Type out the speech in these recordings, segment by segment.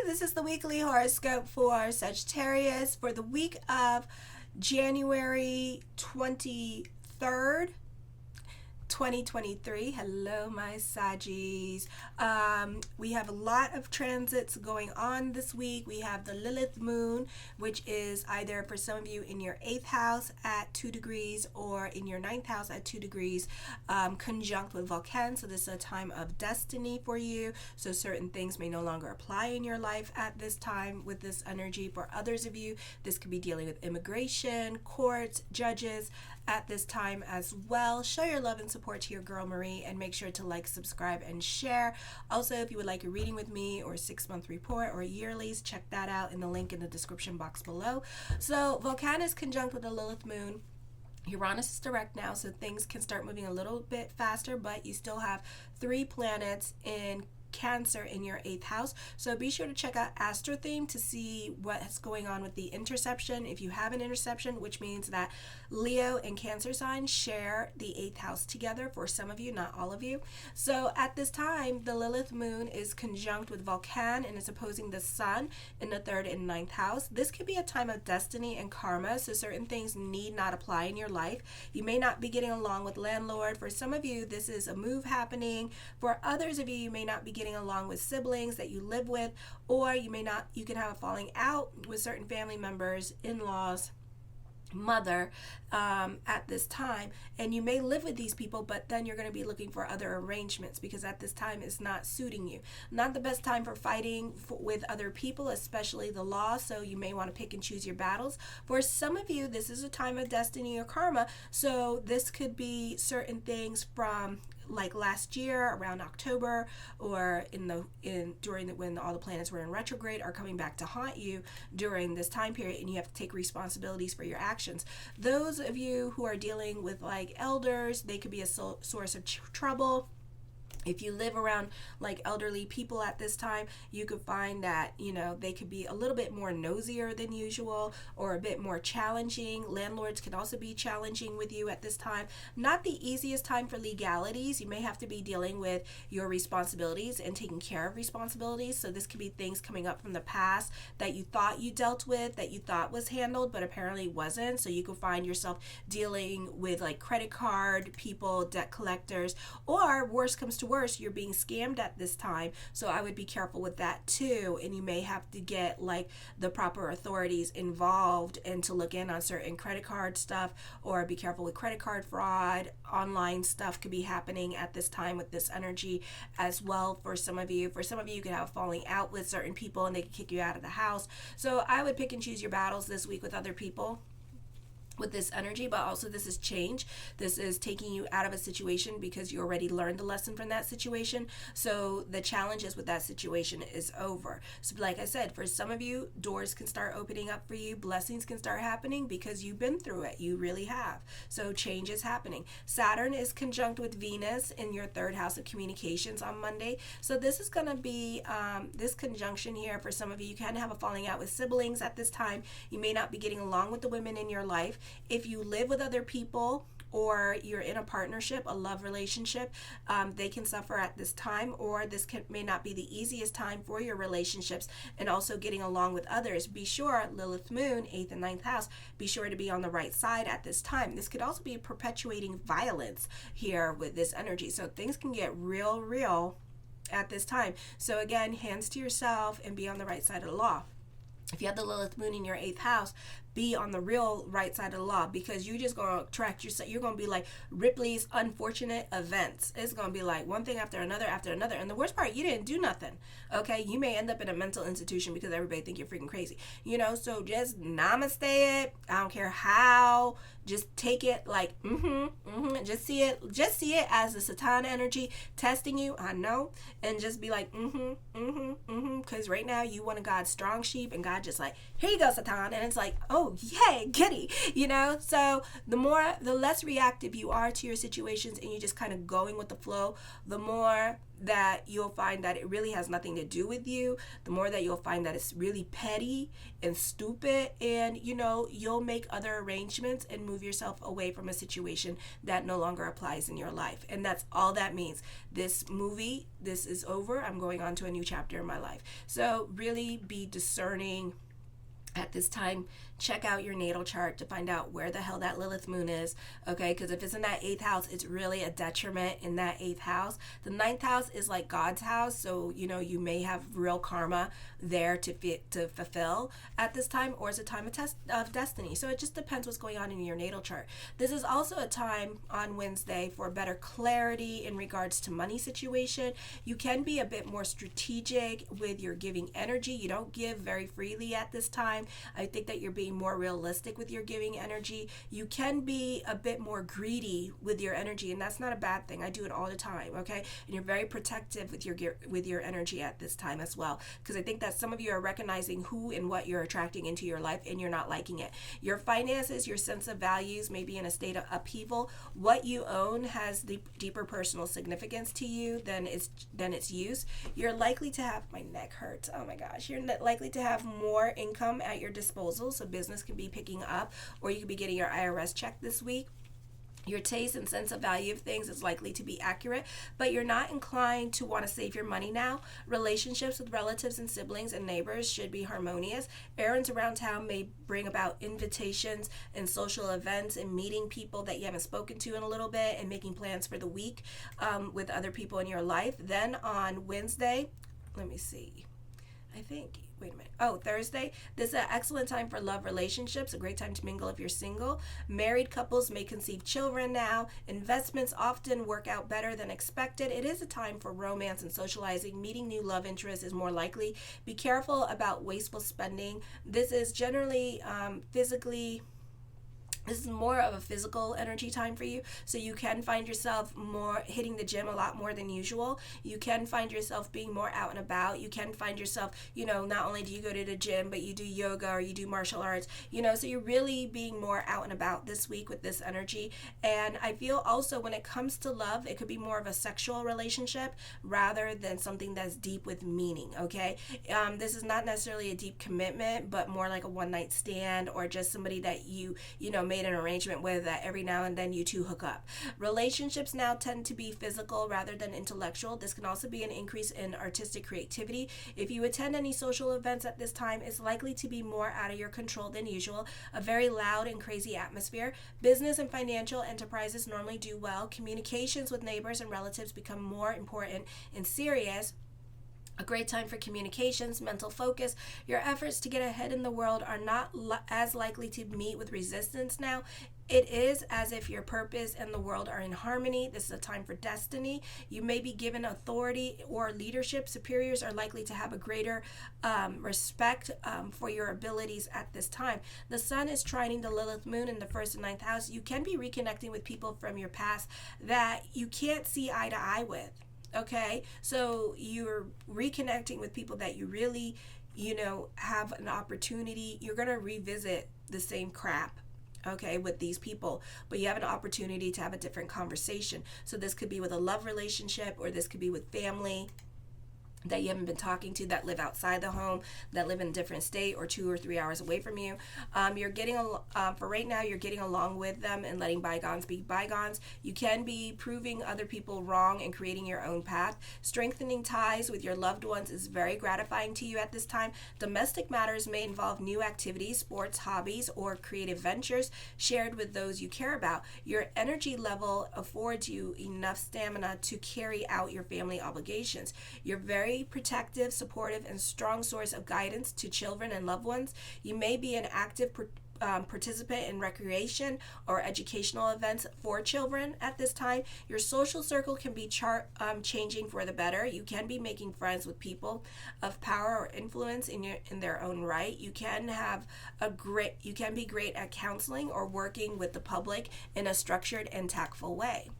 This is the weekly horoscope for Sagittarius for the week of January 23rd, 2023. Hello, my Saggies. We have a lot of transits going on this week. We have the Lilith moon, which is either for some of you in your 8th house at 2 degrees or in your 9th house at 2 degrees, conjunct with Vulcan. So this is a time of destiny for you. So certain things may no longer apply in your life at this time with this energy. For others of you, this could be dealing with immigration, courts, judges at this time as well. Show your love and support to your girl Marie, and make sure to like, subscribe, and share. Also, if you would like a reading with me or a 6-month report or yearlies, check that out in the link in the description box below. So Vulcan is conjunct with the Lilith moon. Uranus is direct now, so things can start moving a little bit faster, but you still have 3 planets in Cancer in your 8th house. So be sure to check out Astro Theme to see what's going on with the interception. If you have an interception, which means that Leo and Cancer signs share the 8th house together, for some of you, not all of you. So at this time, the Lilith moon is conjunct with Vulcan and is opposing the Sun in the 3rd and 9th house. This could be a time of destiny and karma, so certain things need not apply in your life. You may not be getting along with landlord. For some of you, this is a move happening. For others of you, you may not be getting along with siblings that you live with, or you can have a falling out with certain family members, in-laws, mother at this time, and you may live with these people, but then you're going to be looking for other arrangements because at this time it's not suiting you. Not the best time for fighting with other people, especially the law, so you may want to pick and choose your battles. For some of you, this is a time of destiny or karma, so this could be certain things from like last year around October, or when all the planets were in retrograde, are coming back to haunt you during this time period, and you have to take responsibilities for your actions. Those of you who are dealing with like elders, they could be a source of trouble. If you live around like elderly people at this time, you could find that, they could be a little bit more nosier than usual or a bit more challenging. Landlords can also be challenging with you at this time. Not the easiest time for legalities. You may have to be dealing with your responsibilities and taking care of responsibilities. So this could be things coming up from the past that you thought you dealt with, that you thought was handled, but apparently wasn't. So you could find yourself dealing with like credit card people, debt collectors, or worse comes to worse, you're being scammed at this time. So I would be careful with that too, and you may have to get like the proper authorities involved and to look in on certain credit card stuff, or be careful with credit card fraud. Online stuff could be happening at this time with this energy as well. For some of you, you could have a falling out with certain people and they could kick you out of the house. So I would pick and choose your battles this week with other people with this energy, but also this is change. This is taking you out of a situation because you already learned the lesson from that situation. So the challenges with that situation is over. So like I said, for some of you, doors can start opening up for you. Blessings can start happening because you've been through it. You really have. So change is happening. Saturn is conjunct with Venus in your 3rd house of communications on Monday. So this is going to be this conjunction here. For some of you, you can have a falling out with siblings at this time. You may not be getting along with the women in your life. If you live with other people or you're in a partnership, a love relationship, they can suffer at this time, or this may not be the easiest time for your relationships and also getting along with others. Be sure, Lilith moon, 8th and 9th house, be sure to be on the right side at this time. This could also be perpetuating violence here with this energy. So things can get real at this time. So again, hands to yourself and be on the right side of the law. If you have the Lilith moon in your 8th house, be on the real right side of the law, because you're just going to attract yourself. You're going to be like Ripley's Unfortunate Events. It's going to be like one thing after another after another. And the worst part, you didn't do nothing. Okay. You may end up in a mental institution because everybody think you're freaking crazy, so just namaste it. I don't care how, just take it like, just see it as the Satan energy testing you. I know. And just be like, because right now you want a God strong sheep, and God just like, here you go, Satan. And it's like, oh, yay, goody, So the less reactive you are to your situations and you're just kind of going with the flow, the more that you'll find that it really has nothing to do with you, the more that you'll find that it's really petty and stupid, and you'll make other arrangements and move yourself away from a situation that no longer applies in your life. And that's all that means. This is over. I'm going on to a new chapter in my life. So really be discerning at this time. Check out your natal chart to find out where the hell that Lilith moon is, okay? Because if it's in that 8th house, it's really a detriment in that 8th house. The 9th house is like God's house, so you may have real karma there to fulfill at this time, or it's a time of destiny. So it just depends what's going on in your natal chart. This is also a time on Wednesday for better clarity in regards to money situation. You can be a bit more strategic with your giving energy. You don't give very freely at this time. I think that you're being more realistic with your giving energy. You can be a bit more greedy with your energy, and that's not a bad thing. I do it all the time, okay? And you're very protective with your energy at this time as well, because I think that some of you are recognizing who and what you're attracting into your life, and you're not liking it. Your finances, your sense of values may be in a state of upheaval. What you own has deeper personal significance to you than its use. You're likely to have, my neck hurts, oh my gosh, you're likely to have more income at your disposal, so business can be picking up, or you could be getting your IRS check this week. Your taste and sense of value of things is likely to be accurate, but you're not inclined to want to save your money now. Relationships with relatives and siblings and neighbors should be harmonious. Errands around town may bring about invitations and social events and meeting people that you haven't spoken to in a little bit and making plans for the week with other people in your life. Then on Wednesday, let me see, Thursday. This is an excellent time for love relationships, a great time to mingle if you're single. Married couples may conceive children now. Investments often work out better than expected. It is a time for romance and socializing. Meeting new love interests is more likely. Be careful about wasteful spending. This is generally This is more of a physical energy time for you, so you can find yourself more hitting the gym a lot more than usual. You can find yourself being more out and about. You can find yourself, not only do you go to the gym, but you do yoga or you do martial arts, so you're really being more out and about this week with this energy. And I feel also when it comes to love, it could be more of a sexual relationship rather than something that's deep with meaning, okay? This is not necessarily a deep commitment, but more like a one-night stand or just somebody that you made an arrangement with that every now and then you two hook up. Relationships now tend to be physical rather than intellectual. This can also be an increase in artistic creativity. If you attend any social events at this time, it's likely to be more out of your control than usual. A very loud and crazy atmosphere. Business and financial enterprises normally do well. Communications with neighbors and relatives become more important and serious. A great time for communications, mental focus. Your efforts to get ahead in the world are not as likely to meet with resistance now. It is as if your purpose and the world are in harmony. This is a time for destiny. You may be given authority or leadership. Superiors are likely to have a greater respect for your abilities at this time. The sun is trining the Lilith moon in the 1st and 9th house. You can be reconnecting with people from your past that you can't see eye to eye with. Okay, so you're reconnecting with people that you really, have an opportunity. You're going to revisit the same crap, okay, with these people, but you have an opportunity to have a different conversation. So this could be with a love relationship, or this could be with family that you haven't been talking to, that live outside the home, that live in a different state or 2 or 3 hours away from you. You're getting for right now, you're getting along with them and letting bygones be bygones. You can be proving other people wrong and creating your own path. Strengthening ties with your loved ones is very gratifying to you at this time. Domestic matters may involve new activities, sports, hobbies, or creative ventures shared with those you care about. Your energy level affords you enough stamina to carry out your family obligations. You're very protective, supportive, and strong source of guidance to children and loved ones. You may be an active participant in recreation or educational events for children at this time. Your social circle can be changing for the better. You can be making friends with people of power or influence in their own right. You can be great at counseling or working with the public in a structured and tactful way.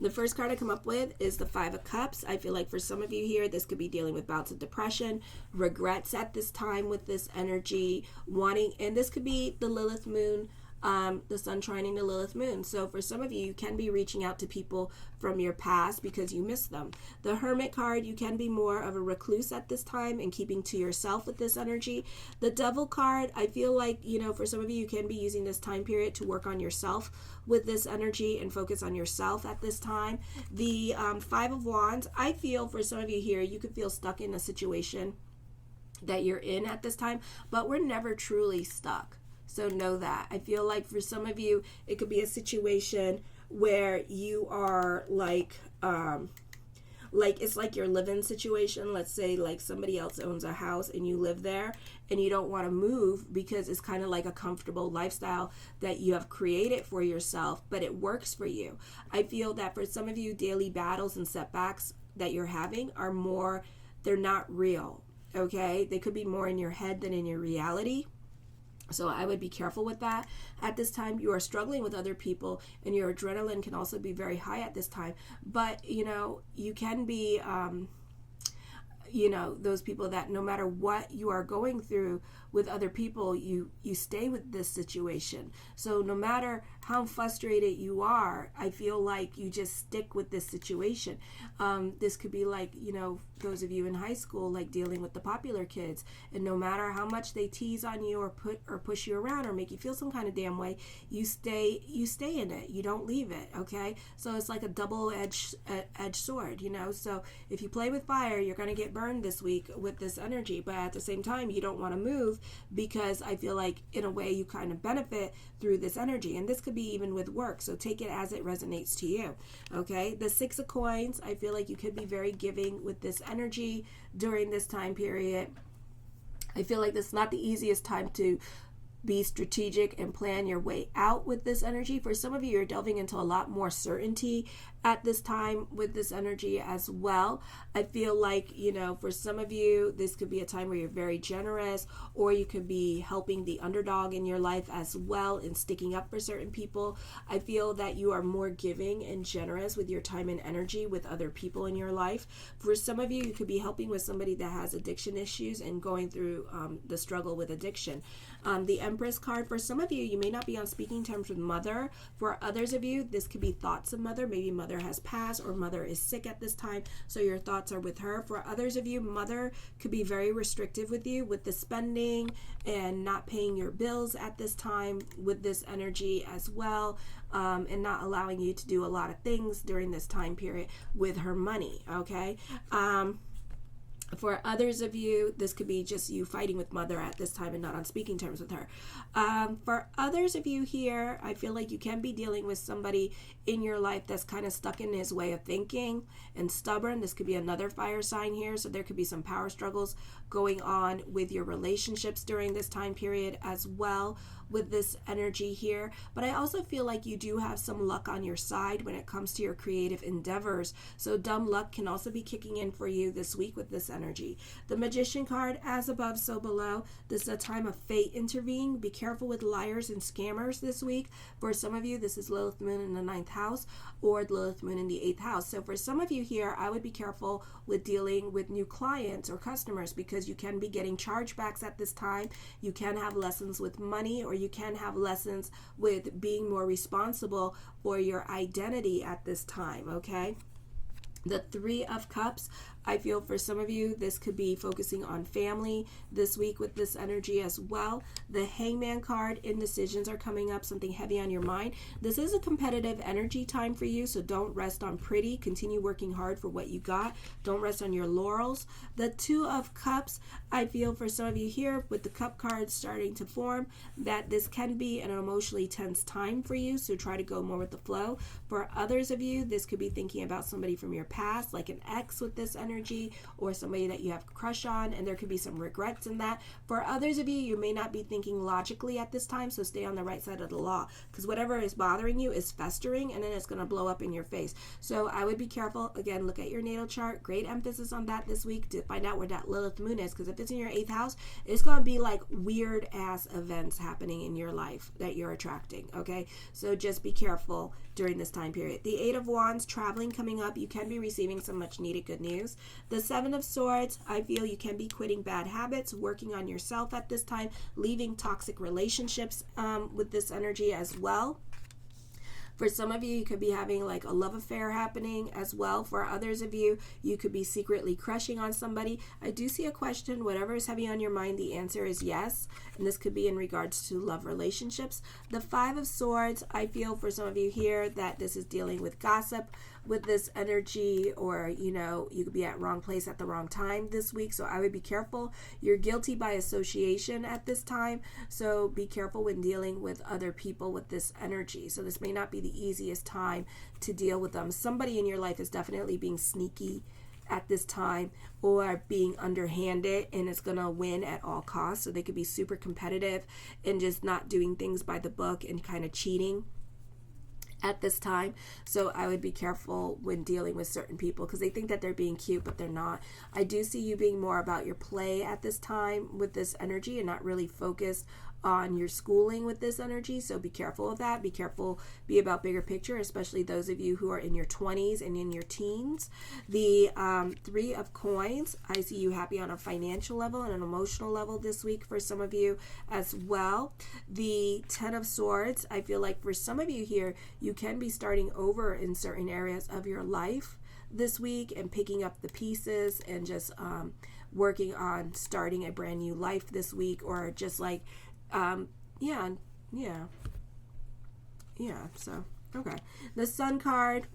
The first card I come up with is the 5 of Cups. I feel like for some of you here, this could be dealing with bouts of depression, regrets at this time with this energy, and this could be the Lilith moon the sun trining the Lilith moon. So for some of you, you can be reaching out to people from your past because you miss them. The Hermit card, you can be more of a recluse at this time and keeping to yourself with this energy. The Devil card, I feel like, for some of you, you can be using this time period to work on yourself with this energy and focus on yourself at this time. The Five of Wands, I feel for some of you here, you could feel stuck in a situation that you're in at this time, but we're never truly stuck. So know that. I feel like for some of you, it could be a situation where you are like it's like your live-in situation. Let's say like somebody else owns a house and you live there and you don't want to move because it's kind of like a comfortable lifestyle that you have created for yourself, but it works for you. I feel that for some of you, daily battles and setbacks that you're having are more, they're not real, okay? They could be more in your head than in your reality. So I would be careful with that. At this time, you are struggling with other people and your adrenaline can also be very high at this time. But, you can be, those people that no matter what you are going through with other people, you stay with this situation. So no matter how frustrated you are, I feel like you just stick with this situation. This could be like, those of you in high school, like dealing with the popular kids, and no matter how much they tease on you or push you around or make you feel some kind of damn way, you stay in it. You don't leave it, okay? So it's like a double-edged sword, So if you play with fire, you're going to get burned this week with this energy, but at the same time, you don't want to move because I feel like in a way you kind of benefit through this energy, and this could be even with work, so take it as it resonates to you, okay? The Six of Coins, I feel like you could be very giving with this energy during this time period. I feel like this is not the easiest time to be strategic and plan your way out with this energy. For some of you, you're delving into a lot more certainty at this time with this energy as well. I feel like, for some of you, this could be a time where you're very generous, or you could be helping the underdog in your life as well and sticking up for certain people. I feel that you are more giving and generous with your time and energy with other people in your life. For some of you, you could be helping with somebody that has addiction issues and going through the struggle with addiction. The Empress card, for some of you, you may not be on speaking terms with mother. For others of you, this could be thoughts of mother. Maybe mother has passed or mother is sick at this time, so your thoughts are with her. For others of you, mother could be very restrictive with you with the spending and not paying your bills at this time with this energy as well, and not allowing you to do a lot of things during this time period with her money, okay? For others of you, this could be just you fighting with mother at this time and not on speaking terms with her. For others of you here, I feel like you can be dealing with somebody in your life that's kind of stuck in his way of thinking and stubborn. This could be another fire sign here, so there could be some power struggles going on with your relationships during this time period as well with this energy here. But I also feel like you do have some luck on your side when it comes to your creative endeavors. So dumb luck can also be kicking in for you this week with this energy. The Magician card, as above, so below. This is a time of fate intervening. Be careful with liars and scammers this week. For some of you, this is Lilith Moon in the 9th house or Lilith Moon in the 8th house. So for some of you here, I would be careful with dealing with new clients or customers because you can be getting chargebacks at this time. You can have lessons with money, or you can have lessons with being more responsible for your identity at this time, okay? The Three of Cups, I feel for some of you, this could be focusing on family this week with this energy as well. The Hangman card, indecisions are coming up, something heavy on your mind. This is a competitive energy time for you, so don't rest on pretty. Continue working hard for what you got. Don't rest on your laurels. The Two of Cups, I feel for some of you here with the Cup cards starting to form, that this can be an emotionally tense time for you, so try to go more with the flow. For others of you, this could be thinking about somebody from your past, like an ex with this energy, or somebody that you have a crush on, and there could be some regrets in that. For others of you, you may not be thinking logically at this time, so stay on the right side of the law, because whatever is bothering you is festering, and then it's going to blow up in your face. So I would be careful. Again, look at your natal chart. Great emphasis on that this week to find out where that Lilith Moon is, because if it's in your 8th house, it's going to be like weird ass events happening in your life that you're attracting, okay? So just be careful during this time period. The Eight of Wands, traveling coming up. You can be receiving some much needed good news. The Seven of Swords, I feel you can be quitting bad habits, working on yourself at this time, leaving toxic relationships with this energy as well. For some of you, you could be having like a love affair happening as well. For others of you, you could be secretly crushing on somebody. I do see a question. Whatever is heavy on your mind, the answer is yes. And this could be in regards to love relationships. The Five of Swords, I feel for some of you here that this is dealing with gossip with this energy, or you know, you could be at wrong place at the wrong time this week. So I would be careful. You're guilty by association at this time. So be careful when dealing with other people with this energy. So this may not be the easiest time to deal with them. Somebody in your life is definitely being sneaky at this time, or being underhanded, and it's gonna win at all costs. So they could be super competitive and just not doing things by the book and kind of cheating at this time. So I would be careful when dealing with certain people, because they think that they're being cute, but they're not. I do see you being more about your play at this time with this energy, and not really focused on your schooling with this energy. So be careful of that. Be careful, be about bigger picture, especially those of you who are in your 20s and in your teens. The Three of Coins, I see you happy on a financial level and an emotional level this week for some of you as well. The Ten of Swords, I feel like for some of you here, you can be starting over in certain areas of your life this week and picking up the pieces and just working on starting a brand new life this week, or just like so okay. The Sun card,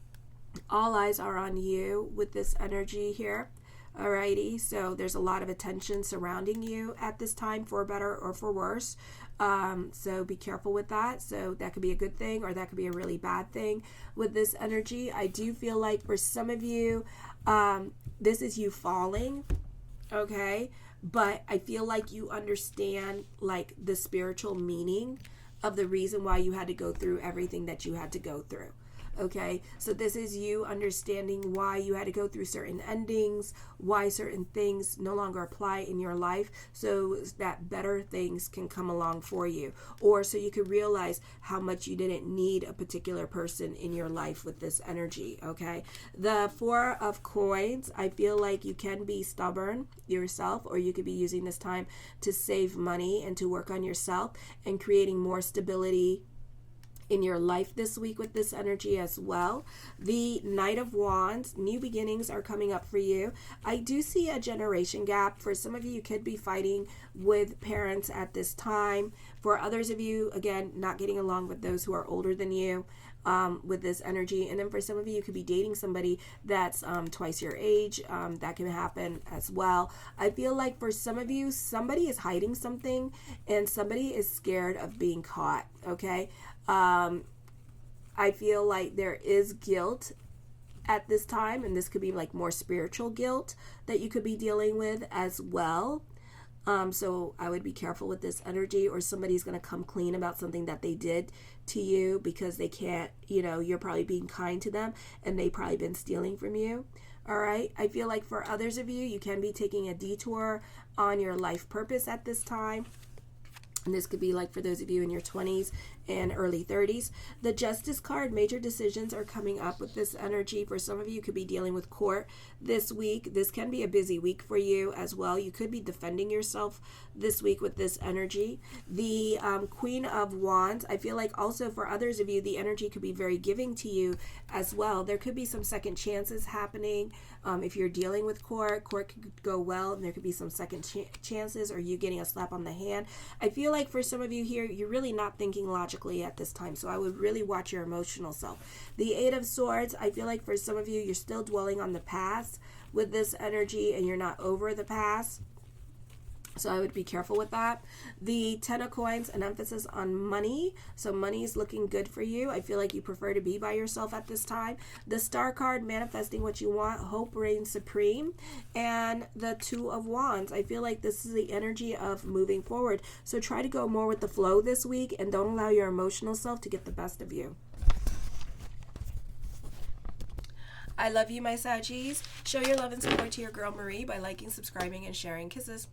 all eyes are on you with this energy here. Alrighty, so there's a lot of attention surrounding you at this time, for better or for worse. So be careful with that. So that could be a good thing, or that could be a really bad thing with this energy. I do feel like for some of you, this is you falling, okay? But I feel like you understand like the spiritual meaning of the reason why you had to go through everything that you had to go through. Okay, so this is you understanding why you had to go through certain endings, why certain things no longer apply in your life, so that better things can come along for you, or so you could realize how much you didn't need a particular person in your life with this energy. Okay, the Four of Coins, I feel like you can be stubborn yourself, or you could be using this time to save money and to work on yourself and creating more stability in your life this week with this energy as well. The Knight of Wands, new beginnings are coming up for you. I do see a generation gap. For some of you, you could be fighting with parents at this time. For others of you, again, not getting along with those who are older than you with this energy. And then for some of you, you could be dating somebody that's twice your age. That can happen as well. I feel like for some of you, somebody is hiding something and somebody is scared of being caught, okay? I feel like there is guilt at this time, and this could be like more spiritual guilt that you could be dealing with as well. So I would be careful with this energy, or somebody's going to come clean about something that they did to you because they can't, you know, you're probably being kind to them and they probably been stealing from you. All right. I feel like for others of you, you can be taking a detour on your life purpose at this time. And this could be like for those of you in your 20s and early 30s. The Justice card, major decisions are coming up with this energy. For some of you, could be dealing with court this week. This can be a busy week for you as well. You could be defending yourself this week with this energy. The Queen of Wands, I feel like also for others of you, the energy could be very giving to you as well. There could be some second chances happening. If you're dealing with court could go well, and there could be some second chances, or you getting a slap on the hand. I feel like for some of you here, you're really not thinking logically at this time, so I would really watch your emotional self. The Eight of Swords, I feel like for some of you, you're still dwelling on the past with this energy, and you're not over the past. So I would be careful with that. The Ten of Coins, an emphasis on money. So money is looking good for you. I feel like you prefer to be by yourself at this time. The Star card, manifesting what you want. Hope reigns supreme. And the Two of Wands. I feel like this is the energy of moving forward. So try to go more with the flow this week, and don't allow your emotional self to get the best of you. I love you, my Saggies. Show your love and support to your girl Marie by liking, subscribing, and sharing. Kisses.